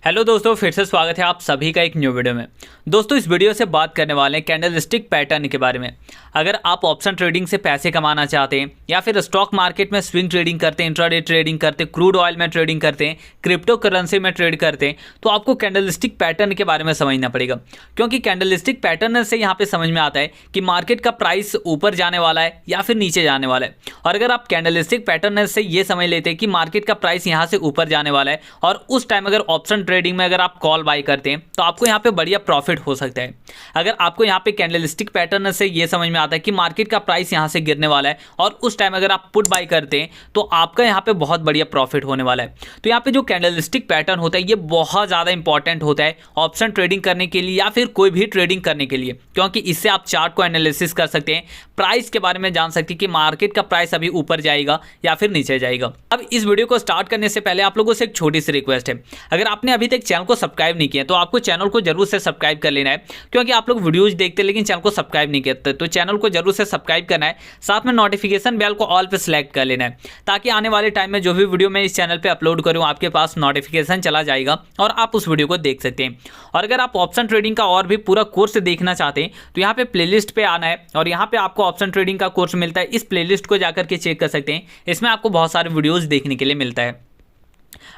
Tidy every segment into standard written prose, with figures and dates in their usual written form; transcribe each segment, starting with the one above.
Hello दोस्तों, फिर से स्वागत है आप सभी का एक न्यू वीडियो में। दोस्तों, इस वीडियो से बात करने वाले हैं कैंडलस्टिक पैटर्न के बारे में। अगर आप ऑप्शन ट्रेडिंग से पैसे कमाना चाहते हैं या फिर स्टॉक मार्केट में स्विंग ट्रेडिंग करते हैं, इंट्राडे ट्रेडिंग करते हैं, क्रूड ऑयल में ट्रेडिंग करते हैं, क्रिप्टो करेंसी में ट्रेड करते हैं, तो आपको कैंडलस्टिक पैटर्न के बारे में समझना पड़ेगा। क्योंकि कैंडलस्टिक पैटर्न से यहाँ पे समझ में आता है कि मार्केट का प्राइस ऊपर जाने वाला है या फिर नीचे जाने वाला है। और अगर आप कैंडलस्टिक पैटर्न से ये समझ लेते हैं कि मार्केट का प्राइस यहाँ से ऊपर जाने वाला है और उस टाइम अगर ऑप्शन ट्रेडिंग में अगर आप कॉल बाय करते हैं तो आपको यहाँ पे बढ़िया प्रॉफिट हो सकता है। अगर आपको यहाँ पे कैंडलस्टिक पैटर्न से ये समझ में आता है कि मार्केट का प्राइस यहाँ से गिरने वाला है और उस टाइम अगर आप पुट बाय करते हैं तो आपका यहाँ पे बहुत बढ़िया प्रॉफिट होने वाला है। तो यहाँ पे जो कैंडलस्टिक पैटर्न होता है ये बहुत ज़्यादा इंपॉर्टेंट होता है ऑप्शन ट्रेडिंग करने के लिए या फिर कोई भी ट्रेडिंग करने के लिए, क्योंकि इससे आप चार्ट को एनालिसिस कर सकते हैं, प्राइस के बारे में जान सकते हैं कि मार्केट का प्राइस अभी ऊपर जाएगा या फिर नीचे जाएगा। अब इस वीडियो को स्टार्ट करने से पहले आप लोगों से एक छोटी सी रिक्वेस्ट है, अगर आपने अभी तक चैनल को सब्सक्राइब नहीं किया तो आपको चैनल को जरूर से सब्सक्राइब कर लेना है। क्योंकि आप लोग वीडियोज देखते लेकिन चैनल को सब्सक्राइब नहीं करते, तो चैनल को जरूर से सब्सक्राइब करना है। साथ में नोटिफिकेशन बेल को ऑल पे सिलेक्ट कर लेना है, ताकि आने वाले टाइम में जो भी वीडियो मैं इस चैनल पे अपलोड करूँ आपके पास नोटिफिकेशन चला जाएगा और आप उस वीडियो को देख सकते हैं। और अगर आप ऑप्शन ट्रेडिंग का और भी पूरा कोर्स देखना चाहते हैं तो यहाँ पे प्लेलिस्ट पे आना है और यहाँ पे आपको ऑप्शन ट्रेडिंग का कोर्स मिलता है। इस प्लेलिस्ट को जाकर के चेक कर सकते हैं, इसमें आपको बहुत सारे वीडियोस देखने के लिए मिलता है।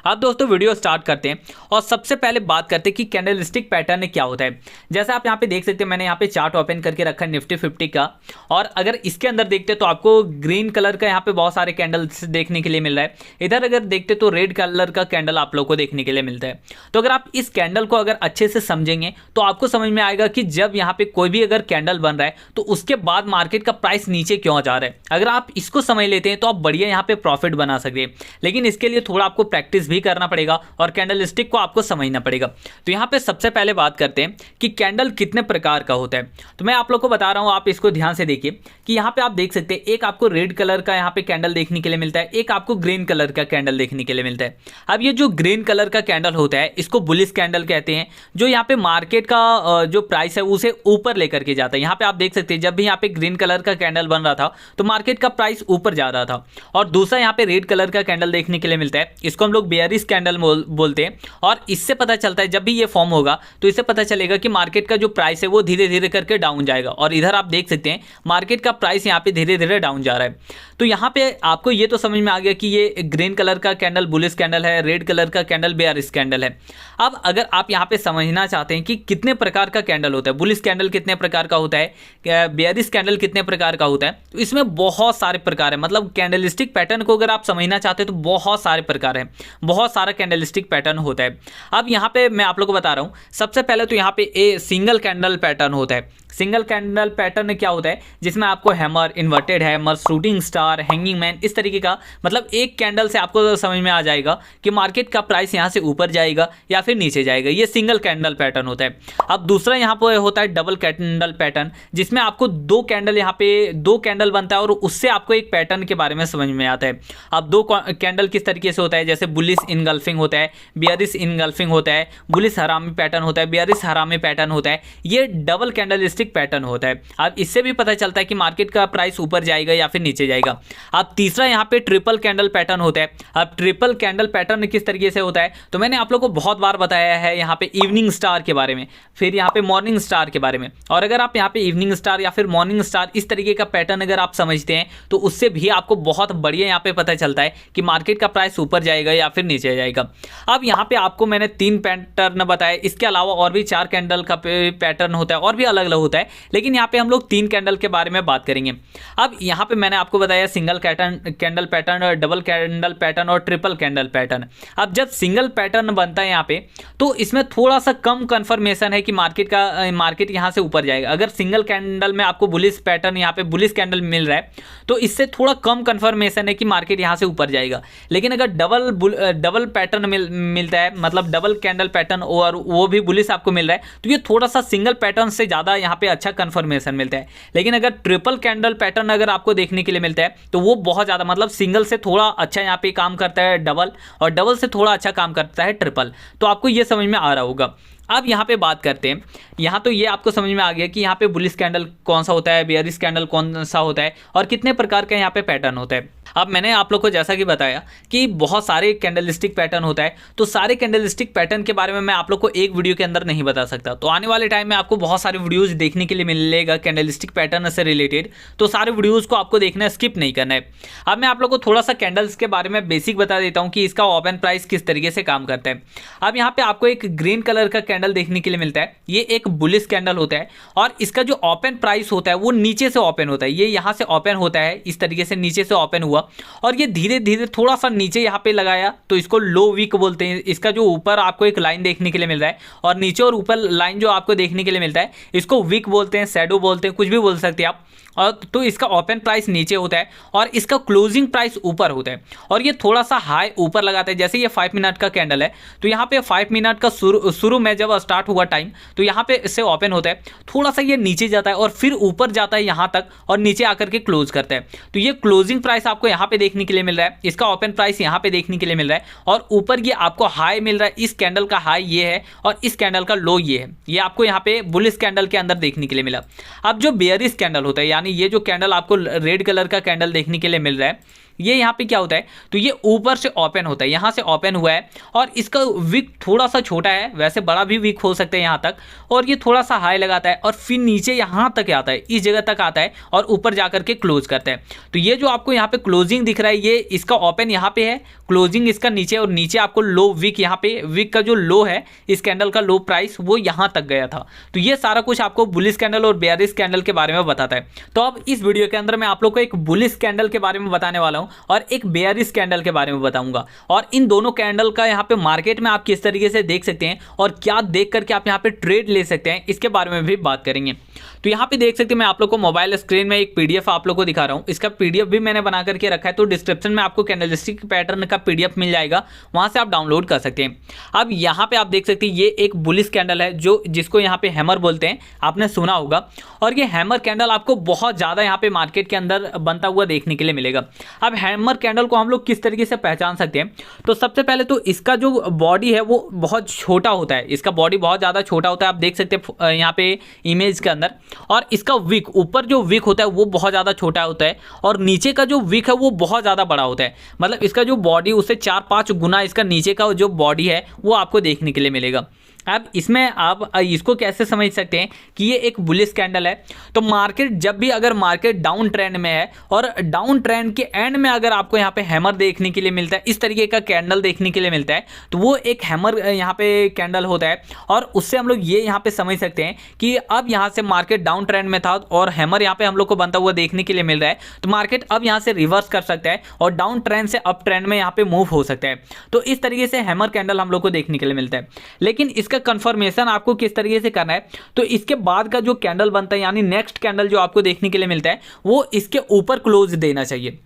अब दोस्तों वीडियो स्टार्ट करते हैं और सबसे पहले बात करते हैं कि कैंडलस्टिक पैटर्न क्या होता है। जैसा आप यहाँ पे देख सकते हैं, मैंने यहाँ पे चार्ट ओपन करके रखा है निफ्टी 50 का, और अगर इसके अंदर देखते हैं तो आपको ग्रीन कलर का यहाँ पे बहुत सारे कैंडल्स देखने के लिए मिल रहा है। इधर अगर देखते तो रेड कलर का कैंडल आप लोग को देखने के लिए मिलता है। तो अगर आप इस कैंडल को अगर अच्छे से समझेंगे तो आपको समझ में आएगा कि जब यहाँ पे कोई भी अगर कैंडल बन रहा है तो उसके बाद मार्केट का प्राइस नीचे क्यों जा रहा है। अगर आप इसको समझ लेते हैं तो आप बढ़िया यहाँ पे प्रॉफिट बना सकते हैं, लेकिन इसके लिए थोड़ा आपको प्रैक्टिस भी करना पड़ेगा और कैंडलस्टिक को आपको समझना पड़ेगा। तो यहां पे सबसे पहले बात करते हैं कि कैंडल कितने प्रकार का होता है। तो मैं आप लोग को बता रहा हूं, आप इसको ध्यान से देखिए कि यहां पे आप देख सकते हैं एक आपको रेड कलर का यहां पे कैंडल देखने के लिए मिलता है, एक आपको ग्रीन कलर का कैंडल देखने के लिए मिलता है। अब ये जो ग्रीन कलर का कैंडल होता है इसको बुलिश कैंडल कहते हैं, जो यहाँ पे मार्केट का जो प्राइस है उसे ऊपर लेकर के जाता है। यहाँ पे आप देख सकते हैं जब भी यहाँ पे ग्रीन कलर का कैंडल बन रहा था तो मार्केट का प्राइस ऊपर जा रहा था। और दूसरा यहाँ पे रेड कलर का कैंडल देखने के लिए मिलता है, इसको हम लोग बेयरिश कैंडल बोलते हैं। और इससे पता चलता है जब भी ये फॉर्म होगा तो इससे पता चलेगा कि मार्केट का जो प्राइस है वो धीरे धीरे करके डाउन जाएगा। और इधर आप देख सकते हैं मार्केट का प्राइस यहाँ पे धीरे धीरे डाउन जा रहा है। तो यहाँ पे आपको ये तो समझ में आ गया कि ये ग्रीन कलर का कैंडल बुलिश कैंडल है, रेड कलर का कैंडल बेयरिश कैंडल है। अब अगर आप यहाँ पे समझना चाहते हैं कि कितने प्रकार का कैंडल होता है, बुलिश कैंडल कितने प्रकार का होता है, बेयरिश कैंडल कितने प्रकार का होता है, तो इसमें बहुत सारे प्रकार है। मतलब कैंडलस्टिक पैटर्न को अगर आप समझना चाहते हैं तो बहुत सारे प्रकार हैं, बहुत सारा कैंडलस्टिक पैटर्न होता है। अब यहाँ पे मैं आप लोगों को बता रहा हूँ, सबसे पहले तो यहाँ पे सिंगल कैंडल पैटर्न होता है। सिंगल कैंडल पैटर्न क्या होता है, जिसमें आपको hammer, inverted hammer, shooting star, hanging man, इस तरीके का, मतलब एक कैंडल से आपको समझ में आ जाएगा कि मार्केट का प्राइस यहाँ से ऊपर जाएगा या फिर नीचे जाएगा। ये सिंगल कैंडल पैटर्न होता है। अब दूसरा यहाँ पे होता है डबल कैंडल पैटर्न, जिसमें आपको दो कैंडल, यहाँ पे दो कैंडल बनता है और उससे आपको एक पैटर्न के बारे में समझ में आता है। अब दो कैंडल किस तरीके से होता है, जैसे बुलिश इनगल्फिंग होता है, बेयरिश इनगल्फिंग होता है, बुलिश हरामी पैटर्न होता है, बेयरिश हरामी पैटर्न होता है। ये डबल कैंडल पैटर्न होता है। अब इससे भी पता चलता है कि मार्केट का प्राइस ऊपर जाएगा या फिर नीचे जाएगा। अब तीसरा यहाँ पे ट्रिपल कैंडल पैटर्न होता है। अब ट्रिपल कैंडल पैटर्न किस तरीके से होता है, तो मैंने आप लोगों को बहुत बार बताया है यहाँ पे इवनिंग स्टार के बारे में, फिर यहाँ पे मॉर्निंग स्टार के बारे में। और अगर आप यहाँ पे इवनिंग स्टार या फिर मॉर्निंग स्टार इस तरीके का पैटर्न अगर आप समझते हैं तो उससे भी आपको बहुत बढ़िया यहाँ पे पता चलता है कि मार्केट का प्राइस ऊपर जाएगा या फिर नीचे जाएगा। अब यहाँ पे आपको मैंने 3 पैटर्न बताए, इसके अलावा और भी 4 कैंडल का पैटर्न होता है और भी अलग अलग होता है, लेकिन यहाँ पे हम लोग 3 कैंडल के बारे में बात करेंगे। अब यहाँ पे मैंने आपको बताया single candle pattern, double candle pattern और ट्रिपल कैंडल पैटर्न। अब जब सिंगल पैटर्न बनता है यहाँ पे तो इसमें थोड़ा सा कम कंफर्मेशन है कि मार्केट यहाँ से ऊपर जाएगा। अगर सिंगल कैंडल में आपको बुलिश पैटर्न, यहाँ पे बुलिश कैंडल मिल रहा है तो इससे थोड़ा कम कंफर्मेशन है कि मार्केट यहाँ से ऊपर जाएगा। लेकिन अगर डबल पैटर्न मिलता है, मतलब डबल कैंडल पैटर्न और वो भी बुलिश आपको मिल रहा है, तो ये थोड़ा सा सिंगल पैटर्न से ज़्यादा यहाँ पे अच्छा कंफर्मेशन मिलता है। लेकिन अगर ट्रिपल कैंडल पैटर्न अगर आपको देखने के लिए मिलता है तो वो बहुत ज़्यादा, मतलब सिंगल से थोड़ा अच्छा यहाँ पे काम करता है डबल, और डबल से थोड़ा अच्छा काम करता है ट्रिपल। तो आपको ये समझ में आ रहा होगा। अब यहाँ पे बात करते हैं, यहाँ तो ये आपको समझ में आ गया कि यहाँ पे बुलिश कैंडल कौन सा होता है, बेयरिश कैंडल कौन सा होता है और कितने प्रकार का यहाँ पे पैटर्न होता है। अब मैंने आप लोग को जैसा कि बताया कि बहुत सारे कैंडलस्टिक पैटर्न होता है, तो सारे कैंडलस्टिक पैटर्न के बारे में मैं आप लोग को एक वीडियो के अंदर नहीं बता सकता। तो आने वाले टाइम में आपको बहुत सारे वीडियोज देखने के लिए मिलेगा कैंडलस्टिक पैटर्न से रिलेटेड, तो सारे वीडियोज को आपको देखना है, स्किप नहीं करना है। अब मैं आप लोग को थोड़ा सा कैंडल्स के बारे में बेसिक बता देता हूं कि इसका ओपन प्राइस किस तरीके से काम करता है। अब यहाँ पे आपको एक ग्रीन कलर का कैंडल देखने के लिए मिलता है, ये एक बुलिश कैंडल होता है और इसका जो ओपन प्राइस होता है वो नीचे से ओपन होता है। ये यहाँ से ओपन होता है, इस तरीके से नीचे से ओपन हुआ और ये धीरे धीरे थोड़ा सा नीचे यहाँ पे लगाया, तो इसको लो वीक बोलते हैं। इसका जो ऊपर आपको एक लाइन देखने के लिए मिल रहा है और नीचे और ऊपर लाइन जो आपको देखने के लिए मिलता है, इसको वीक बोलते हैं, शैडो बोलते हैं, कुछ भी बोल सकते हैं आप। और तो इसका ओपन प्राइस नीचे होता है और इसका क्लोजिंग प्राइस ऊपर होता है और ये थोड़ा सा हाई ऊपर लगाता है। जैसे ये 5 मिनट का कैंडल है, तो यहाँ पे 5 मिनट का शुरू में जब स्टार्ट हुआ टाइम, तो यहाँ पे इससे ओपन होता है, थोड़ा सा ये नीचे जाता है और फिर ऊपर जाता है यहाँ तक और नीचे आकर के क्लोज करता है। तो ये क्लोजिंग प्राइस आपको यहाँ पे देखने के लिए मिल रहा है, इसका ओपन प्राइस यहाँ पे देखने के लिए मिल रहा है और ऊपर ये आपको हाई मिल रहा है। इस कैंडल का हाई ये है और इस कैंडल का लो ये है, ये आपको यहाँ पे बुलिश कैंडल के अंदर देखने के लिए मिला। अब जो बेयरिश कैंडल होता है, यानी ये जो कैंडल आपको रेड कलर का कैंडल देखने के लिए मिल रहा है, ये यहाँ पे क्या होता है, तो ये ऊपर से ओपन होता है, यहाँ से ओपन हुआ है और इसका विक थोड़ा सा छोटा है, वैसे बड़ा भी विक हो सकता है यहाँ तक, और ये थोड़ा सा हाई लगाता है और फिर नीचे यहाँ तक आता है, इस जगह तक आता है और ऊपर जाकर के क्लोज करता है। तो ये जो आपको यहाँ पे क्लोजिंग दिख रहा है, ये इसका ओपन यहाँ पे है, क्लोजिंग इसका नीचे, और नीचे आपको लो विक, यहाँ पे विक का जो लो है, इस कैंडल का लो प्राइस वो यहाँ तक गया था। तो ये सारा कुछ आपको बुलिश कैंडल और बेयरिश कैंडल के बारे में बताता है। तो अब इस वीडियो के अंदर मैं आप लोग को एक बुलिश कैंडल के बारे में बताने वाला हूँ और एक बेयरिश कैंडल के बारे में बताऊंगा, और इन दोनों कैंडल का यहाँ पे मार्केट में आप किस तरीके से देख सकते हैं और क्या देख करके आप यहाँ पे ट्रेड ले सकते हैं, इसके बारे में भी बात करेंगे। तो यहाँ पे देख सकते हैं, मैं आप लोग को मोबाइल स्क्रीन में एक पीडीएफ आप लोग को दिखा रहा हूँ। इसका पीडीएफ भी मैंने बना करके रखा है, तो डिस्क्रिप्शन में आपको कैंडलस्टिक पैटर्न का पीडीएफ मिल जाएगा, वहां से आप डाउनलोड कर सकते हैं। अब यहाँ पे आप देख सकते हैं, ये एक बुलिश कैंडल है जो जिसको यहाँ पे हैमर बोलते हैं, आपने सुना होगा। और ये हैमर कैंडल आपको बहुत ज्यादा यहाँ पे मार्केट के अंदर बनता हुआ देखने के लिए मिलेगा। अब हैमर कैंडल को हम लोग किस तरीके से पहचान सकते हैं, तो सबसे पहले तो इसका जो बॉडी है वो बहुत छोटा होता है, इसका बॉडी बहुत ज़्यादा छोटा होता है, आप देख सकते हैं यहाँ पे इमेज के अंदर। और इसका विक, ऊपर जो विक होता है वो बहुत ज़्यादा छोटा होता है और नीचे का जो विक है वो बहुत ज़्यादा बड़ा होता है। मतलब इसका जो बॉडी उससे 4-5 गुना इसका नीचे का जो बॉडी है वो आपको देखने के लिए मिलेगा। अब इसमें आप इसको कैसे समझ सकते हैं कि ये एक बुलिश कैंडल है, तो मार्केट जब भी अगर मार्केट डाउन ट्रेंड में है और डाउन ट्रेंड के एंड में अगर आपको यहाँ पे हैमर देखने के लिए मिलता है, इस तरीके का कैंडल देखने के लिए मिलता है, तो वो एक हैमर यहाँ पे कैंडल होता है। और उससे हम लोग ये यहाँ पे समझ सकते हैं कि अब यहाँ से मार्केट डाउन ट्रेंड में था और हैमर यहाँ पे हम लोग को बनता हुआ देखने के लिए मिल रहा है, तो मार्केट अब यहाँ से रिवर्स कर सकता है और डाउन ट्रेंड से अप ट्रेंड में यहाँ पे मूव हो सकता है। तो इस तरीके से हैमर कैंडल हम लोग को देखने के लिए मिलता है। लेकिन इसका कंफर्मेशन आपको किस तरीके से करना है, तो इसके बाद का जो कैंडल बनता है, यानी नेक्स्ट कैंडल जो आपको देखने के लिए मिलता है, वो इसके ऊपर क्लोज देना चाहिए।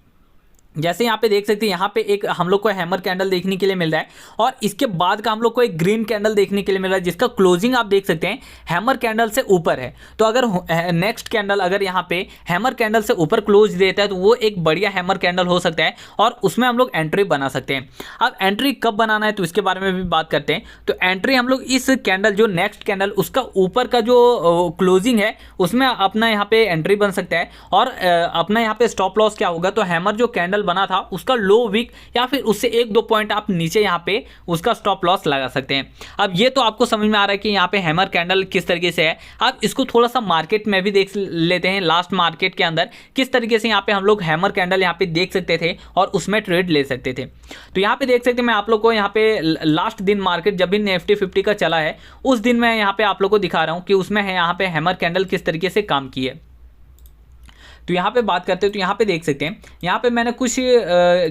जैसे यहाँ पे देख सकते हैं, यहाँ पे एक हम लोग को हैमर कैंडल देखने के लिए मिल रहा है और इसके बाद का हम लोग को एक ग्रीन कैंडल देखने के लिए मिल रहा है, जिसका क्लोजिंग आप देख सकते हैं हैमर कैंडल से ऊपर है। तो अगर नेक्स्ट कैंडल अगर यहाँ पे हैमर कैंडल से ऊपर क्लोज देता है, तो वो एक बढ़िया हैमर कैंडल हो सकता है और उसमें हम लोग एंट्री बना सकते हैं। अब एंट्री कब बनाना है, तो इसके बारे में भी बात करते हैं। तो एंट्री हम लोग इस कैंडल, जो नेक्स्ट कैंडल उसका ऊपर का जो क्लोजिंग है, उसमें अपना यहाँ पे एंट्री बन सकता है और अपना यहाँ पे स्टॉप लॉस क्या होगा, तो हैमर जो कैंडल बना था उसका लो विक या फिर उससे 1-2 पॉइंट आप नीचे यहाँ पे उसका स्टॉप लॉस लगा सकते हैं। अब ये तो आपको समझ में आ रहा है कि यहाँ पे हैमर कैंडल किस तरीके से है। अब इसको थोड़ा सा मार्केट में भी देख लेते हैं, लास्ट मार्केट के अंदर किस तरीके से यहाँ पे हम लोग हैमर कैंडल यहाँ पे देख सकते थे और उसमें ट्रेड ले सकते थे। तो यहाँ पे देख सकते हैं, मैं आप लोग को यहाँ पे लास्ट दिन मार्केट जब भी निफ्टी 50 का चला है, उस दिन मैं यहाँ पे आप लोग को दिखा रहा हूँ कि उसमें है यहाँ पे हैमर कैंडल किस तरीके से काम की है। तो यहाँ पे बात करते हैं, तो यहाँ पे देख सकते हैं, यहाँ पे मैंने कुछ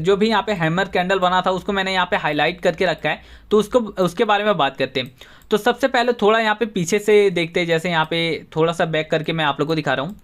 जो भी यहाँ पे हैमर कैंडल बना था उसको मैंने यहाँ पे हाईलाइट करके रखा है, तो उसके बारे में बात करते हैं। तो सबसे पहले थोड़ा यहाँ पे पीछे से देखते हैं, जैसे यहाँ पे थोड़ा सा बैक करके मैं आप लोग को दिखा रहा हूँ।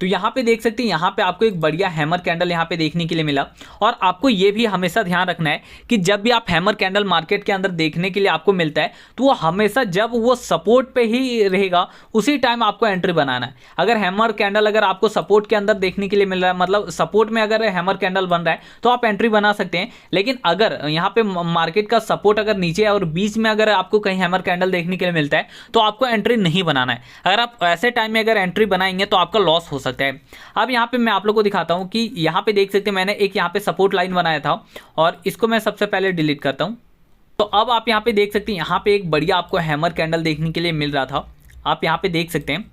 तो यहाँ पे देख सकते हैं, यहाँ पे आपको एक बढ़िया हैमर कैंडल यहाँ पे देखने के लिए मिला। और आपको ये भी हमेशा ध्यान रखना है कि जब भी आप हैमर कैंडल मार्केट के अंदर देखने के लिए आपको मिलता है, तो वो हमेशा जब वो सपोर्ट पे ही रहेगा उसी टाइम आपको एंट्री बनाना है। अगर हैमर कैंडल अगर आपको सपोर्ट के अंदर देखने के लिए मिल रहा है, मतलब सपोर्ट में अगर हैमर कैंडल बन रहा है, तो आप एंट्री बना सकते हैं। लेकिन अगर यहाँ पे मार्केट का सपोर्ट अगर नीचे है और बीच में अगर आपको कहीं हैमर कैंडल देखने के लिए मिलता है, तो आपको एंट्री नहीं बनाना है। अगर आप ऐसे टाइम में अगर एंट्री बनाएंगे तो आपका लॉस हो सकता है। सकता है। अब यहाँ पे मैं आप लोग को दिखाता हूँ कि यहाँ पे देख सकते हैं मैंने एक यहाँ पे सपोर्ट लाइन बनाया था और इसको मैं सबसे पहले डिलीट करता हूँ। तो अब आप यहाँ पे देख सकते हैं यहाँ पे एक बढ़िया आपको हैमर कैंडल देखने के लिए मिल रहा था। आप यहाँ पे देख सकते हैं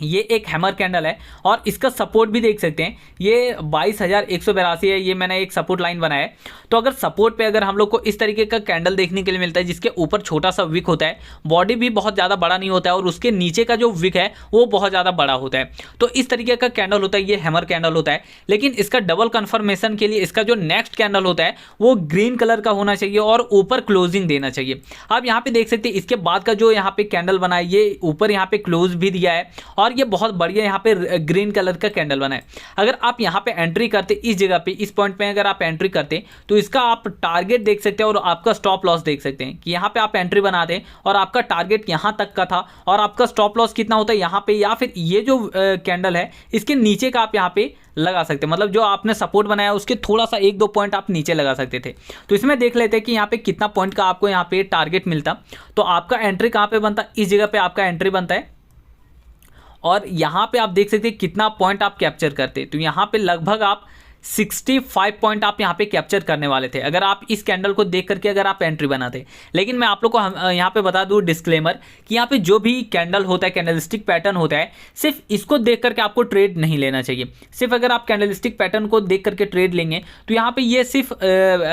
ये एक हैमर कैंडल है और इसका सपोर्ट भी देख सकते हैं, ये 22,182 है। ये मैंने एक सपोर्ट लाइन बनाया है। तो अगर सपोर्ट पे अगर हम लोग को इस तरीके का कैंडल देखने के लिए मिलता है जिसके ऊपर छोटा सा विक होता है, बॉडी भी बहुत ज़्यादा बड़ा नहीं होता है और उसके नीचे का जो विक है वो बहुत ज़्यादा बड़ा होता है, तो इस तरीके का कैंडल होता है, ये हैमर कैंडल होता है। लेकिन इसका डबल कन्फर्मेशन के लिए इसका जो नेक्स्ट कैंडल होता है वो ग्रीन कलर का होना चाहिए और ऊपर क्लोजिंग देना चाहिए। आप यहाँ पे देख सकते हैं इसके बाद का जो यहाँ पे कैंडल बना है ये ऊपर यहाँ पे क्लोज भी दिया है और ये बहुत बढ़िया यहाँ पे ग्रीन कलर का कैंडल बना है। अगर आप यहाँ पे एंट्री करते इस जगह पे, इस पॉइंट पे अगर आप एंट्री करते तो इसका आप टारगेट देख सकते हैं और आपका स्टॉप लॉस देख सकते हैं कि यहाँ पे आप एंट्री बनाते हैं और आपका टारगेट यहाँ तक का था और आपका स्टॉप लॉस कितना होता है यहाँ पे, या फिर ये जो कैंडल है इसके नीचे का आप यहाँ पे लगा सकते हैं, मतलब जो आपने सपोर्ट बनाया उसके थोड़ा सा 1-2 पॉइंट आप नीचे लगा सकते थे। तो इसमें देख लेते हैं कि यहाँ पे कितना पॉइंट का आपको यहाँ पे टारगेट मिलता। तो आपका एंट्री कहाँ पे बनता, इस जगह पे आपका एंट्री बनता है और यहाँ पे आप देख सकते हैं कितना पॉइंट आप कैप्चर करते। तो यहाँ पे लगभग आप 65 पॉइंट आप यहाँ पे कैप्चर करने वाले थे अगर आप इस कैंडल को देख करके अगर आप एंट्री बनाते। लेकिन मैं आप लोग को यहाँ पे बता दूँ डिस्क्लेमर कि यहाँ पे जो भी कैंडल होता है, कैंडलस्टिक पैटर्न होता है, सिर्फ इसको देख करके आपको ट्रेड नहीं लेना चाहिए। सिर्फ अगर आप कैंडलस्टिक पैटर्न को देख करके ट्रेड लेंगे तो यहाँ पे ये सिर्फ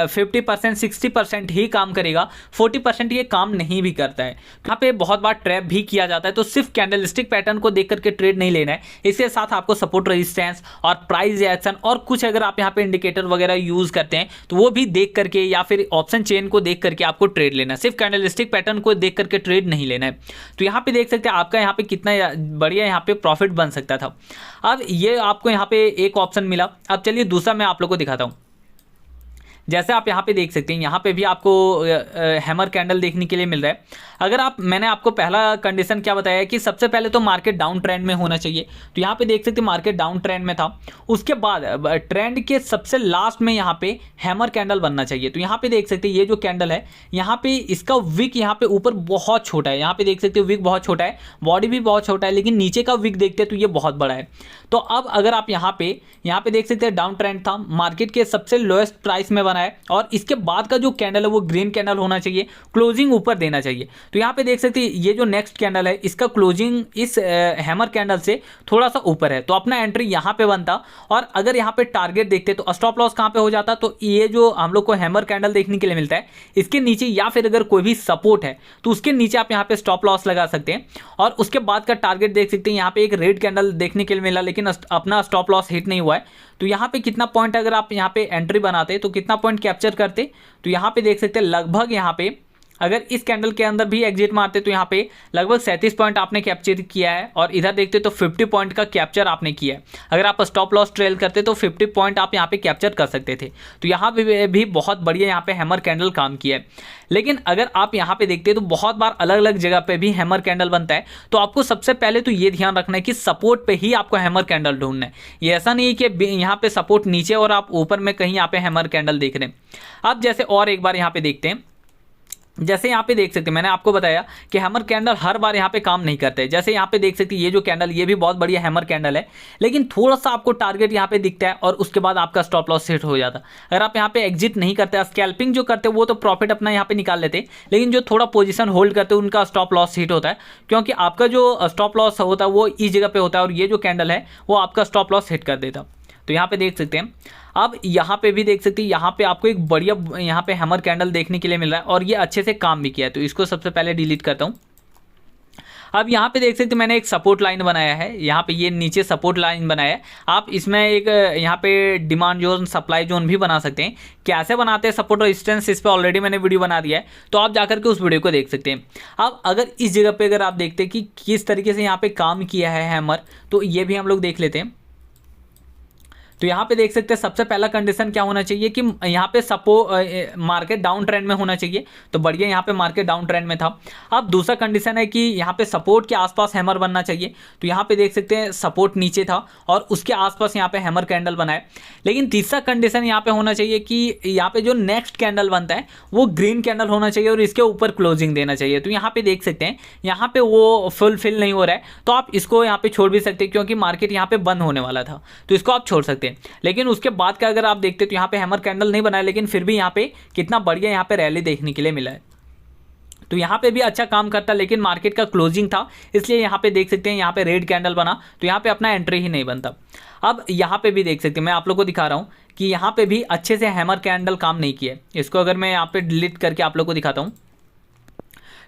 50% 60% ही काम करेगा, 40% ये काम नहीं भी करता है। यहाँ पे बहुत बार ट्रैप भी किया जाता है। तो सिर्फ कैंडलस्टिक पैटर्न को देख करके ट्रेड नहीं लेना है, इसके साथ आपको सपोर्ट, रेजिस्टेंस और प्राइस रिएक्शन और कुछ अगर आप यहाँ पे इंडिकेटर वगैरह यूज करते हैं तो वो भी देख करके या फिर ऑप्शन चेन को देख करके आपको ट्रेड लेना है। सिर्फ कैंडलस्टिक पैटर्न को देख करके ट्रेड नहीं लेना है। तो यहाँ पे देख सकते हैं आपका यहाँ पे कितना बढ़िया यहाँ पे प्रॉफिट बन सकता था। अब ये आपको यहाँ पे एक ऑप्शन मिला। अब चलिए दूसरा मैं आप लोग को दिखाता हूँ। जैसे आप यहाँ पे देख सकते हैं यहाँ पे भी आपको हैमर कैंडल देखने के लिए मिल रहा है। अगर आप, मैंने आपको पहला कंडीशन क्या बताया है कि सबसे पहले तो मार्केट डाउन ट्रेंड में होना चाहिए। तो यहाँ पे देख सकते हैं मार्केट डाउन ट्रेंड में था, उसके बाद ट्रेंड के सबसे लास्ट में यहाँ पे हैमर कैंडल बनना चाहिए। तो यहाँ पे देख सकते हैं ये जो कैंडल है यहाँ पे इसका विक यहाँ पे ऊपर बहुत छोटा है, यहाँ पे देख सकते हो विक बहुत छोटा है, बॉडी भी बहुत छोटा है, लेकिन नीचे का विक देखते हैं तो ये बहुत बड़ा है। तो अब अगर आप यहाँ पे देख सकते हैं डाउन ट्रेंड था, मार्केट के सबसे लोएस्ट प्राइस में बना है और इसके बाद का जो कैंडल है वो ग्रीन कैंडल होना चाहिए, क्लोजिंग ऊपर देना चाहिए। तो यहाँ पे देख सकते हैं ये जो नेक्स्ट कैंडल है इसका क्लोजिंग इस हैमर कैंडल से थोड़ा सा ऊपर है, तो अपना एंट्री यहाँ पे बनता। और अगर यहाँ पे टारगेट देखते तो स्टॉप लॉस कहाँ पे हो जाता, तो ये जो हम लोग को हैमर कैंडल देखने के लिए मिलता है इसके नीचे या फिर अगर कोई भी सपोर्ट है तो उसके नीचे आप यहाँ पे स्टॉप लॉस लगा सकते हैं। और उसके बाद का टारगेट देख सकते हैं यहाँ पे एक रेड कैंडल देखने के लिए मिला, लेकिन अपना स्टॉप लॉस हिट नहीं हुआ है। तो यहाँ पे कितना पॉइंट अगर आप यहाँ पे एंट्री बनाते तो कितना पॉइंट कैप्चर करते, तो यहाँ पे देख सकते हैं लगभग यहाँ पे अगर इस कैंडल के अंदर भी एग्जिट मारते तो यहाँ पे लगभग 37 पॉइंट आपने कैप्चर किया है और इधर देखते तो 50 पॉइंट का कैप्चर आपने किया है। अगर आप स्टॉप लॉस ट्रेल करते तो 50 पॉइंट आप यहाँ पे कैप्चर कर सकते थे। तो यहाँ पे भी बहुत बढ़िया यहाँ पे हैमर कैंडल काम किया है। लेकिन अगर आप यहाँ पे देखते तो बहुत बार अलग अलग जगह पे भी हैमर कैंडल बनता है। तो आपको सबसे पहले तो ये ध्यान रखना है कि सपोर्ट पे ही आपको हैमर कैंडल ढूंढना है। ये ऐसा नहीं है कि यहाँ पे सपोर्ट नीचे और आप ऊपर में कहीं यहाँ पे हैमर कैंडल देख रहे हैं। अब जैसे और एक बार यहाँ पे देखते हैं, जैसे यहाँ पे देख सकते हैं मैंने आपको बताया कि हैमर कैंडल हर बार यहाँ पे काम नहीं करते हैं। जैसे यहाँ पे देख सकते हैं ये जो कैंडल ये भी बहुत बढ़िया हैमर कैंडल है, लेकिन थोड़ा सा आपको टारगेट यहाँ पे दिखता है और उसके बाद आपका स्टॉप लॉस सेट हो जाता। अगर आप यहाँ पे एग्जिट नहीं करते, स्कैल्पिंग जो करते वो तो प्रॉफिट अपना यहाँ पे निकाल लेते, लेकिन जो थोड़ा पोजीशन होल्ड करते उनका स्टॉप लॉस हिट होता है, क्योंकि आपका जो स्टॉप लॉस होता है वो इस जगह पे होता है और ये जो कैंडल है वो आपका स्टॉप लॉस हिट कर देता। तो यहाँ पे देख सकते हैं। अब यहाँ पे भी देख सकते हैं यहाँ पे आपको एक बढ़िया यहाँ पे हैमर कैंडल देखने के लिए मिल रहा है और ये अच्छे से काम भी किया है। तो इसको सबसे पहले डिलीट करता हूँ। अब यहाँ पे देख सकते हैं मैंने एक सपोर्ट लाइन बनाया है, यहाँ पे ये नीचे सपोर्ट लाइन बनाया है। आप इसमें एक यहाँ पे डिमांड जोन, सप्लाई जोन भी बना सकते हैं। कैसे बनाते हैं सपोर्ट और रेजिस्टेंस, इस पर ऑलरेडी मैंने वीडियो बना दिया है, तो आप जाकर के उस वीडियो को देख सकते हैं। अब अगर इस जगह पे अगर आप देखते हैं कि किस तरीके से यहाँ पे काम किया है हैमर, तो ये भी हम लोग देख लेते हैं। तो यहाँ पे देख सकते हैं सबसे पहला कंडीशन क्या होना चाहिए कि यहाँ पे मार्केट डाउन ट्रेंड में होना चाहिए, तो बढ़िया यहाँ पे मार्केट डाउन ट्रेंड में था। अब दूसरा कंडीशन है कि यहाँ पे सपोर्ट के आसपास हैमर बनना चाहिए, तो यहाँ पे देख सकते हैं सपोर्ट नीचे था और उसके आसपास यहाँ पे हैमर कैंडल बना है। लेकिन तीसरा कंडीशन यहाँ पे होना चाहिए कि यहाँ पे जो नेक्स्ट कैंडल बनता है वो ग्रीन कैंडल होना चाहिए और इसके ऊपर क्लोजिंग देना चाहिए। तो यहाँ पे देख सकते हैं यहाँ पे वो फुलफिल नहीं हो रहा है, तो आप इसको यहाँ पे छोड़ भी सकते हैं क्योंकि मार्केट यहाँ पे बंद होने वाला था, तो इसको आप छोड़ सकते हैं। लेकिन उसके बाद का अगर आप देखते तो यहाँ पे हैमर कैंडल नहीं बना है, लेकिन फिर भी यहाँ पे कितना बढ़िया यहाँ पे रैली देखने के लिए मिला है। तो यहाँ पे भी अच्छा काम करता, लेकिन मार्केट का क्लोजिंग था इसलिए यहाँ पे देख सकते हैं यहाँ पे रेड कैंडल बना, तो यहाँ पे अपना एंट्री ही नहीं बनता। अब यहाँ पे भी देख सकते हैं, मैं आप लोग को दिखा रहा हूँ कि यहाँ पे भी अच्छे से हैमर कैंडल काम नहीं किया। इसको अगर मैं यहाँ पे डिलीट करके आप लोग को दिखाता हूँ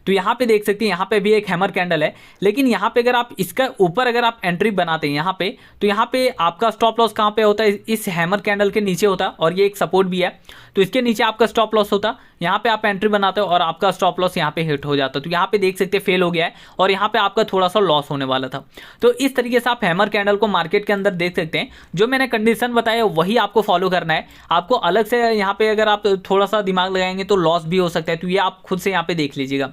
तो यहाँ पे देख सकते हैं यहाँ पे भी एक हैमर कैंडल है, लेकिन यहाँ पे अगर आप इसका ऊपर अगर आप एंट्री बनाते हैं यहाँ पे, तो यहाँ पे आपका स्टॉप लॉस कहाँ पे होता है, इस हैमर कैंडल के नीचे होता है और ये एक सपोर्ट भी है, तो इसके नीचे आपका स्टॉप लॉस होता। यहाँ पे आप एंट्री बनाते हो और आपका स्टॉप लॉस यहाँ पे हिट हो जाता, तो यहाँ पे देख सकते हैं फेल हो गया है और यहाँ पे आपका थोड़ा सा लॉस होने वाला था। तो इस तरीके से आप हैमर कैंडल को मार्केट के अंदर देख सकते हैं। जो मैंने कंडीशन बताया वही आपको फॉलो करना है, आपको अलग से यहाँ पे अगर आप थोड़ा सा दिमाग लगाएंगे तो लॉस भी हो सकता है, तो ये आप खुद से यहाँ पे देख लीजिएगा।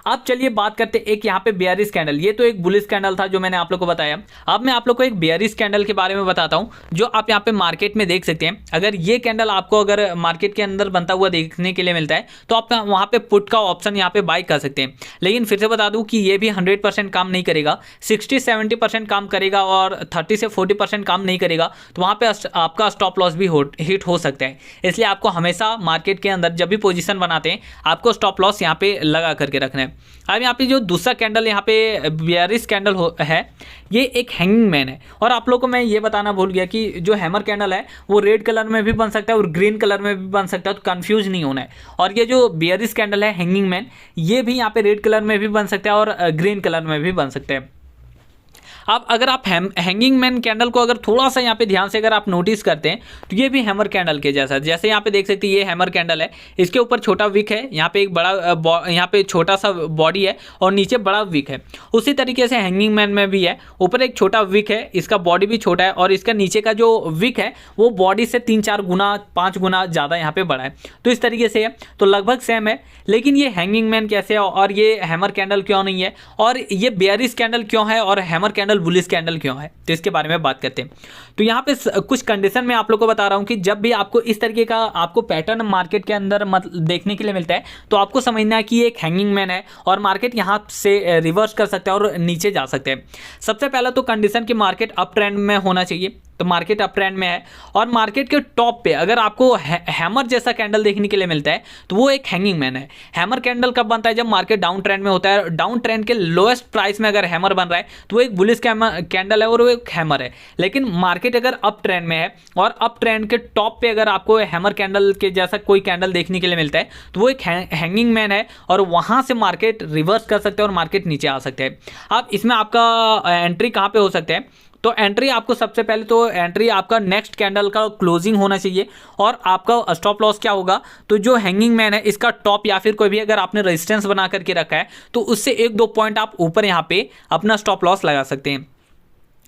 अब चलिए बात करते हैं एक यहाँ पे बेयरिश कैंडल, ये तो एक बुलिश कैंडल था जो मैंने आप लोग को बताया। अब मैं आप लोग को एक बेयरिश कैंडल के बारे में बताता हूँ जो आप यहाँ पे मार्केट में देख सकते हैं। अगर ये कैंडल आपको अगर मार्केट के अंदर बनता हुआ देखने के लिए मिलता है तो आप वहाँ पे पुट का ऑप्शन यहाँ पे बाय कर सकते हैं। लेकिन फिर से बता दूँ कि ये भी 100% काम नहीं करेगा, 60-70% काम करेगा और 30 से 40% काम नहीं करेगा, तो वहाँ पे आपका स्टॉप लॉस भी हिट हो सकता है। इसलिए आपको हमेशा मार्केट के अंदर जब भी पोजीशन बनाते हैं आपको स्टॉप लॉस यहाँ पे लगा करके रखना है। अब यहाँ पे जो दूसरा कैंडल यहाँ पे बेयरिश कैंडल है, ये एक हैंगिंग मैन है। और आप लोगों को मैं ये बताना भूल गया कि जो हैमर कैंडल है वो रेड कलर में भी बन सकता है और ग्रीन कलर में भी बन सकता है, तो कंफ्यूज नहीं होना है। और ये जो बेयरिश कैंडल है हैंगिंग मैन, ये भी यहाँ पे रेड कलर में भी बन सकता है और ग्रीन कलर में भी बन सकते हैं। अब अगर आप हैंगिंग मैन कैंडल को अगर थोड़ा सा यहाँ पे ध्यान से अगर आप नोटिस करते हैं तो ये भी हैमर कैंडल के जैसा, जैसे यहाँ पे देख सकते हैं ये हैमर कैंडल है, इसके ऊपर छोटा विक है, यहाँ पे एक बड़ा यहाँ पे छोटा सा बॉडी है और नीचे बड़ा विक है। उसी तरीके से हैंगिंग मैन में भी है, ऊपर एक छोटा विक है, इसका बॉडी भी छोटा है और इसका नीचे का जो विक है वो बॉडी से 3-4 गुना 5 गुना ज़्यादा यहाँ पे बड़ा है। तो इस तरीके से है, तो लगभग सेम है। लेकिन ये हैंगिंग मैन कैसे है और ये हैमर कैंडल क्यों नहीं है और ये बेयरिश कैंडल क्यों है और हैमर कैंडल बुलिश कैंडल क्यों है, तो इसके बारे में बात करते हैं। तो यहाँ पे कुछ कंडीशन में आप लोग को बता रहा हूँ कि जब भी आपको इस तरीके का आपको पैटर्न मार्केट के अंदर देखने के लिए मिलता है तो आपको समझना है कि ये एक हैंगिंग मैन है और मार्केट यहाँ से रिवर्स कर सकते हैं और नीचे जा सकते हैं। सबसे पहला तो कंडीशन कि मार्केट अप ट्रेंड में होना चाहिए, तो मार्केट अप ट्रेंड में है और मार्केट के टॉप पे अगर आपको हैमर जैसा कैंडल देखने के लिए मिलता है तो वो एक हैंगिंग मैन है। हैमर कैंडल कब बनता है, जब मार्केट डाउन ट्रेंड में होता है। डाउन ट्रेंड के लोएस्ट प्राइस में अगर हैमर बन रहा है तो वो एक बुलिश कैंडल है और वो एक हैमर है। लेकिन मार्केट अगर अप ट्रेंड में है और अप ट्रेंड के टॉप पे अगर आपको हैमर कैंडल के जैसा कोई कैंडल देखने के लिए मिलता है तो वो एक हैंगिंग मैन है और वहां से मार्केट रिवर्स कर सकते हैं और मार्केट नीचे आ सकते हैं। अब इसमें आपका एंट्री कहाँ पे हो सकता है, तो एंट्री आपको सबसे पहले तो एंट्री आपका नेक्स्ट कैंडल का क्लोजिंग होना चाहिए और आपका स्टॉप लॉस क्या होगा, तो जो हैंगिंग मैन है इसका टॉप या फिर कोई भी अगर आपने रेजिस्टेंस बना करके रखा है तो उससे 1-2 पॉइंट आप ऊपर यहाँ पे अपना स्टॉप लॉस लगा सकते हैं।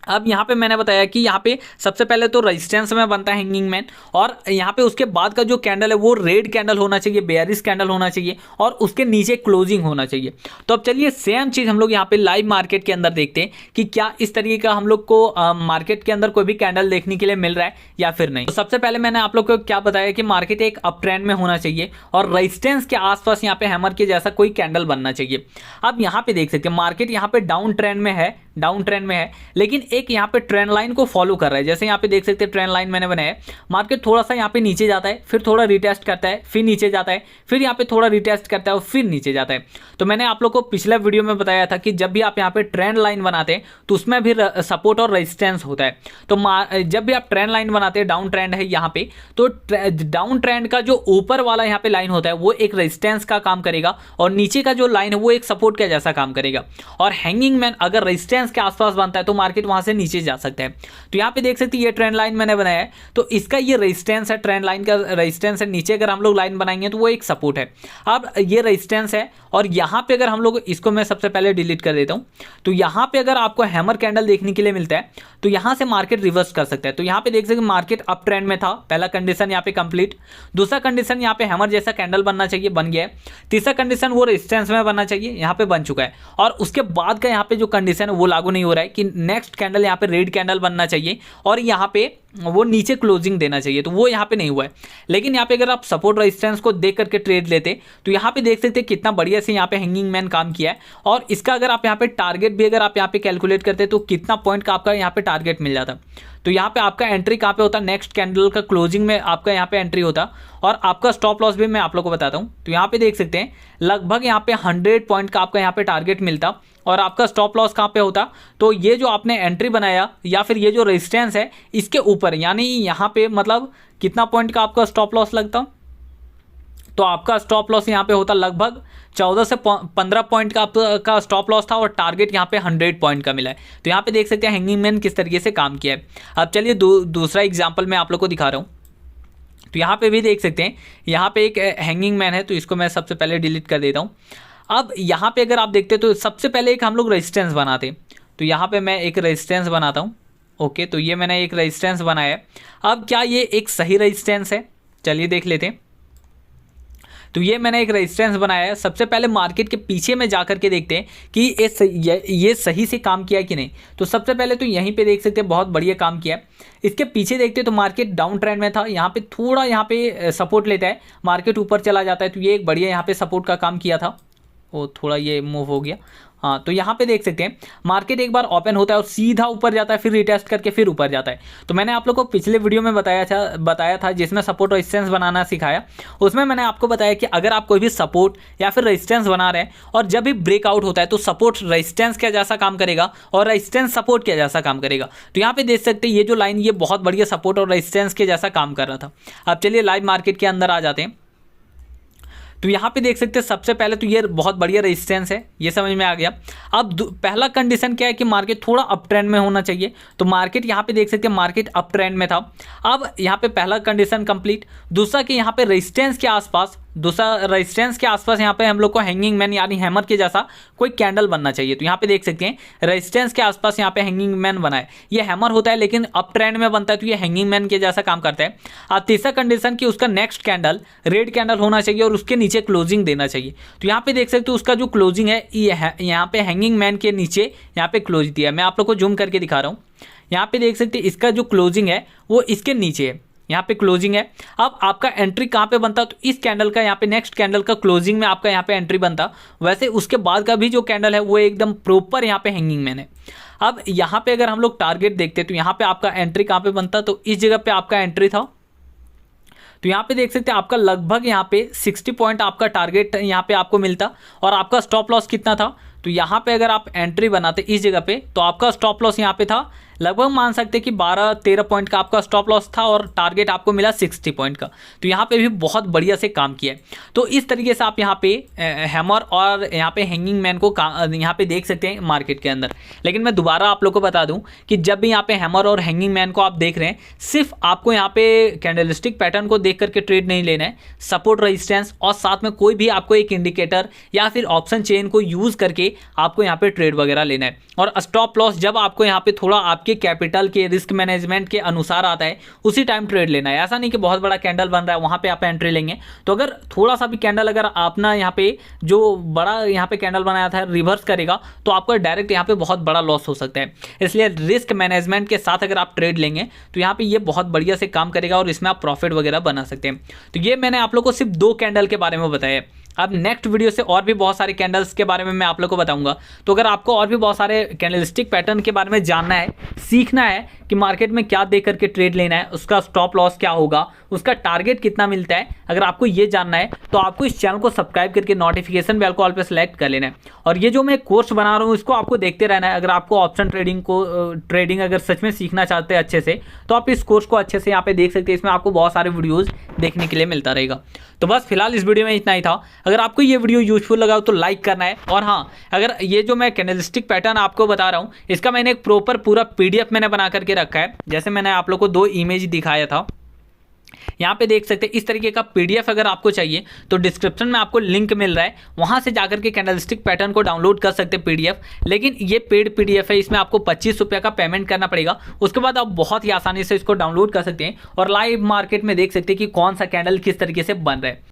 अब यहाँ पे मैंने बताया कि यहाँ पे सबसे पहले तो रेजिस्टेंस में बनता है हैंगिंग मैन और यहाँ पे उसके बाद का जो कैंडल है वो रेड कैंडल होना चाहिए, बेयरिश कैंडल होना चाहिए और उसके नीचे क्लोजिंग होना चाहिए। तो अब चलिए सेम चीज़ हम लोग यहाँ पे लाइव मार्केट के अंदर देखते हैं कि क्या इस तरीके का हम लोग को मार्केट के अंदर कोई भी कैंडल देखने के लिए मिल रहा है या फिर नहीं। तो सबसे पहले मैंने आप लोग को क्या बताया कि मार्केट एक अप ट्रेंड में होना चाहिए और रेजिस्टेंस के आसपास यहाँ पे हैमर के जैसा कोई कैंडल बनना चाहिए। अब यहाँ पे देख सकते हैं मार्केट यहाँ पे डाउन ट्रेंड में है, लेकिन एक यहाँ पे ट्रेंड लाइन को फॉलो कर रहा है। जैसे यहाँ पे देख सकते हैं ट्रेंड लाइन मैंने बनाया, मार्केट थोड़ा सा यहाँ पे नीचे जाता है, फिर थोड़ा रिटेस्ट करता है, फिर नीचे जाता है, फिर यहाँ पे थोड़ा रिटेस्ट करता है और फिर नीचे जाता है। तो मैंने आप लोग को पिछले वीडियो में बताया था कि जब भी आप यहाँ पे ट्रेंड लाइन बनाते हैं तो उसमें भी सपोर्ट और रेजिस्टेंस होता है। तो जब भी आप ट्रेंड लाइन बनाते हैं, डाउन ट्रेंड है यहाँ पे, तो डाउन ट्रेंड का जो ऊपर वाला यहाँ पे लाइन होता है वो एक रेजिस्टेंस का काम करेगा और नीचे का जो लाइन है वो एक सपोर्ट का जैसा काम करेगा। और हैंगिंग मैन अगर रेजिस्टेंस रेजिस्टेंस के आसपास बनता है तो मार्केट वहां से नीचे जा सकता है। तो यहाँ पे देख सकते हैं ये ट्रेंड लाइन मैंने बनाया है, तो इसका ये रेजिस्टेंस है, ट्रेंड लाइन का रेजिस्टेंस है। नीचे अगर हम लोग लाइन बनाएंगे तो वो एक सपोर्ट है। अब ये रेजिस्टेंस है और यहाँ पे अगर हम लोग इसको मैं सबसे पहले डिलीट कर देता हूँ, तो यहाँ पे अगर आपको हैमर कैंडल देखने के लिए मिलता है तो यहाँ से मार्केट रिवर्स कर सकता है। तो यहाँ पे देख सकते हैं मार्केट अप ट्रेंड में था, पहला कंडीशन यहाँ पे कंप्लीट। दूसरा कंडीशन यहाँ पे हैमर जैसा कैंडल बनना चाहिए, बन गया है। तीसरा कंडीशन वो रेजिस्टेंस में बनना चाहिए, यहाँ पे बन चुका है। और उसके बाद का यहाँ पे जो कंडीशन है वो लागू नहीं हो रहा है कि नेक्स्ट कैंडल यहाँ पे रेड कैंडल बनना चाहिए और यहाँ पे वो नीचे क्लोजिंग देना चाहिए, तो वो यहाँ पे नहीं हुआ है। लेकिन यहाँ पे अगर आप सपोर्ट रेजिस्टेंस को देख करके ट्रेड लेते तो यहाँ पे देख सकते हैं कितना बढ़िया से यहाँ पे हैंगिंग मैन काम किया है। और इसका अगर आप यहाँ पे टारगेट भी अगर आप यहाँ पे कैलकुलेट करते तो कितना पॉइंट का आपका यहाँ पे टारगेट मिल जाता। तो यहाँ पे आपका एंट्री कहाँ पे होता, नेक्स्ट कैंडल का क्लोजिंग में आपका यहाँ पे एंट्री होता और आपका स्टॉप लॉस भी मैं आप लोग को बताता हूँ। तो यहाँ पे देख सकते हैं लगभग यहाँ पे 100 पॉइंट का आपका यहाँ पे टारगेट मिलता और आपका स्टॉप लॉस कहाँ पे होता। तो ये जो आपने एंट्री बनाया या फिर ये जो रेजिस्टेंस है इसके ऊपर, यानी यहाँ पे मतलब कितना पॉइंट का आपका स्टॉप लॉस लगता, तो आपका स्टॉप लॉस यहाँ पे होता लगभग 14 से 15 पॉइंट का आपका स्टॉप लॉस था और टारगेट यहाँ पे 100 पॉइंट का मिला है। तो यहाँ पे देख सकते हैं हैंगिंग मैन किस तरीके से काम किया है। अब चलिए दूसरा एग्जाम्पल मैं आप लोग को दिखा रहा हूँ। तो यहाँ पे भी देख सकते हैं यहाँ पे एक हैंगिंग मैन है, तो इसको मैं सबसे पहले डिलीट कर देता हूँ। अब यहाँ पे अगर आप देखते तो सबसे पहले एक हम लोग रेजिस्टेंस बनाते, तो यहाँ पे मैं एक रेजिस्टेंस बनाता हूँ। ओके, तो ये मैंने एक रेजिस्टेंस बनाया है। अब क्या ये एक सही रेजिस्टेंस है, चलिए देख लेते हैं। तो ये मैंने एक रेजिस्टेंस बनाया है। सबसे पहले मार्केट के पीछे में जा करके देखते हैं कि ये सही से काम किया कि नहीं। तो सबसे पहले तो यहीं पे देख सकते हैं बहुत बढ़िया काम किया है। इसके पीछे देखते हैं तो मार्केट डाउन ट्रेंड में था, यहाँ पे थोड़ा यहाँ पे सपोर्ट लेता है, मार्केट ऊपर चला जाता है। तो ये एक बढ़िया यहाँ पे सपोर्ट का काम किया था। वो थोड़ा ये मूव हो गया, हाँ। तो यहाँ पे देख सकते हैं मार्केट एक बार ओपन होता है और सीधा ऊपर जाता है, फिर रिटेस्ट करके फिर ऊपर जाता है। तो मैंने आप लोग को पिछले वीडियो में बताया था जिसमें सपोर्ट रेजिस्टेंस बनाना सिखाया। उसमें मैंने आपको बताया कि अगर आप कोई भी सपोर्ट या फिर रेजिस्टेंस बना रहे हैं और जब भी ब्रेकआउट होता है तो सपोर्ट रेजिस्टेंस के जैसा काम करेगा और रेजिस्टेंस सपोर्ट के जैसा काम करेगा। तो यहाँ पे देख सकते हैं ये जो लाइन ये बहुत बढ़िया सपोर्ट और रेजिस्टेंस के जैसा काम कर रहा था। अब चलिए लाइव मार्केट के अंदर आ जाते हैं। तो यहाँ पे देख सकते हैं सबसे पहले तो ये बहुत बढ़िया रेजिस्टेंस है, ये समझ में आ गया। अब पहला कंडीशन क्या है कि मार्केट थोड़ा अप ट्रेंड में होना चाहिए। तो मार्केट यहाँ पे देख सकते हैं मार्केट अप ट्रेंड में था। अब यहाँ पे पहला कंडीशन कंप्लीट। दूसरा कि यहाँ पे रेजिस्टेंस के आसपास यहाँ पे हम लोग को हैंगिंग मैन यानी हैमर के जैसा कोई कैंडल बनना चाहिए। तो यहाँ पे देख सकते हैं रेजिस्टेंस के आसपास यहाँ पे हैंगिंग मैन बना है। ये हैमर होता है लेकिन अप ट्रेंड में बनता है, तो ये हैंगिंग मैन के जैसा काम करता है। अब तीसरा कंडीशन कि उसका नेक्स्ट कैंडल रेड कैंडल होना चाहिए और उसके नीचे क्लोजिंग देना चाहिए। तो यहाँ पे देख सकते हो उसका जो क्लोजिंग है यहाँ पे हैंगिंग मैन के नीचे यहाँ पे क्लोज दिया है। मैं आप लोग को जूम करके दिखा रहा हूँ। यहाँ पे देख सकते हैं इसका जो क्लोजिंग है वो इसके नीचे है, यहाँ पे क्लोजिंग है। अब आपका एंट्री कहाँ पे बनता, तो इस कैंडल का यहाँ पे नेक्स्ट कैंडल का क्लोजिंग में आपका यहाँ पे एंट्री बनता। वैसे उसके बाद का भी जो कैंडल है वो एकदम प्रॉपर यहाँ पे हैंगिंग मैन है। अब यहाँ पे अगर हम लोग टारगेट देखते तो यहाँ पे आपका एंट्री कहाँ पे बनता, तो इस जगह पे आपका एंट्री था। तो यहाँ पे देख सकते हैं आपका लगभग यहाँ पे 60 पॉइंट आपका टारगेट यहाँ पे आपको मिलता और आपका स्टॉप लॉस कितना था। तो यहाँ पे अगर आप एंट्री बनाते इस जगह पे तो आपका स्टॉप लॉस यहाँ पे था लगभग मान सकते हैं कि 12-13 पॉइंट का आपका स्टॉप लॉस था और टारगेट आपको मिला 60 पॉइंट का। तो यहाँ पे भी बहुत बढ़िया से काम किया है। तो इस तरीके से आप यहाँ पे हैमर और यहाँ पे हैंगिंग मैन को यहाँ पे देख सकते हैं मार्केट के अंदर। लेकिन मैं दोबारा आप लोग को बता दूं कि जब भी यहाँ पे हैमर और हैंगिंग मैन को आप देख रहे हैं, सिर्फ आपको यहाँ पे कैंडलस्टिक पैटर्न को देख करके ट्रेड नहीं लेना है, सपोर्ट रेजिस्टेंस और साथ में कोई भी आपको एक इंडिकेटर या फिर ऑप्शन चेन को यूज करके आपको यहाँ पे ट्रेड वगैरह लेना है। और स्टॉप लॉस जब आपको यहाँ पे थोड़ा आपके कैपिटल के रिस्क मैनेजमेंट के अनुसार आता है उसी टाइम ट्रेड लेना है। ऐसा नहीं कि बहुत बड़ा कैंडल बन रहा है वहां पे आप एंट्री लेंगे। तो अगर थोड़ा सा भी कैंडल अगर आपना यहाँ पे जो बड़ा यहाँ पे कैंडल बनाया था रिवर्स करेगा तो आपको डायरेक्ट यहाँ पे बहुत बड़ा लॉस हो सकता है। इसलिए रिस्क मैनेजमेंट के साथ अगर आप ट्रेड लेंगे तो यहाँ पे ये बहुत बढ़िया से काम करेगा और इसमें आप प्रॉफिट वगैरह बना सकते हैं। तो ये मैंने आप लोग को सिर्फ 2 कैंडल के बारे में बताया। अब नेक्स्ट वीडियो से और भी बहुत सारे कैंडल्स के बारे में मैं आप लोग को बताऊंगा। तो अगर आपको और भी बहुत सारे कैंडलस्टिक पैटर्न के बारे में जानना है, सीखना है कि मार्केट में क्या देख करके ट्रेड लेना है, उसका स्टॉप लॉस क्या होगा, उसका टारगेट कितना मिलता है, अगर आपको ये जानना है तो आपको इस चैनल को सब्सक्राइब करके नोटिफिकेशन बेल को ऑल पे सेलेक्ट कर लेना है। और ये जो मैं कोर्स बना रहा हूँ इसको आपको देखते रहना है। अगर आपको ऑप्शन ट्रेडिंग अगर सच में सीखना चाहते हैं अच्छे से तो आप इस कोर्स को अच्छे से यहाँ पे देख सकते हैं। इसमें आपको बहुत सारे वीडियोज़ देखने के लिए मिलता रहेगा। तो बस फिलहाल इस वीडियो में इतना ही था। अगर आपको ये वीडियो यूजफुल लगा हो तो लाइक करना है। और हाँ, अगर ये जो मैं कैंडलस्टिक पैटर्न आपको बता रहा हूँ इसका मैंने एक प्रॉपर पूरा PDF मैंने बना करके रखा है। जैसे मैंने आप लोग को 2 इमेज दिखाया था, यहाँ पे देख सकते हैं। इस तरीके का PDF अगर आपको चाहिए तो डिस्क्रिप्शन में आपको लिंक मिल रहा है, वहां से जाकर के कैंडलस्टिक पैटर्न को डाउनलोड कर सकते हैं PDF। लेकिन ये पेड PDF है, इसमें आपको 25 रुपये का पेमेंट करना पड़ेगा। उसके बाद आप बहुत ही आसानी से इसको डाउनलोड कर सकते हैं और लाइव मार्केट में देख सकते हैं कि कौन सा कैंडल किस तरीके से बन रहा है।